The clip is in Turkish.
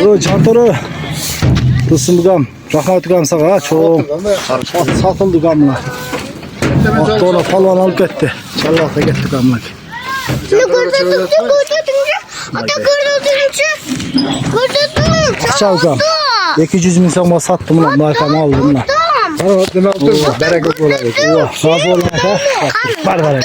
O Jantor'u tısımgam. Rahmet gam sağa çok satıldı gamlar. Dola falan alıp gitti. Çallakta gitti gamlar. Akçav gam. 200 bin sana sattım lan. Markamı aldım lan. Bereket olayım. Razı olun. Var bereket.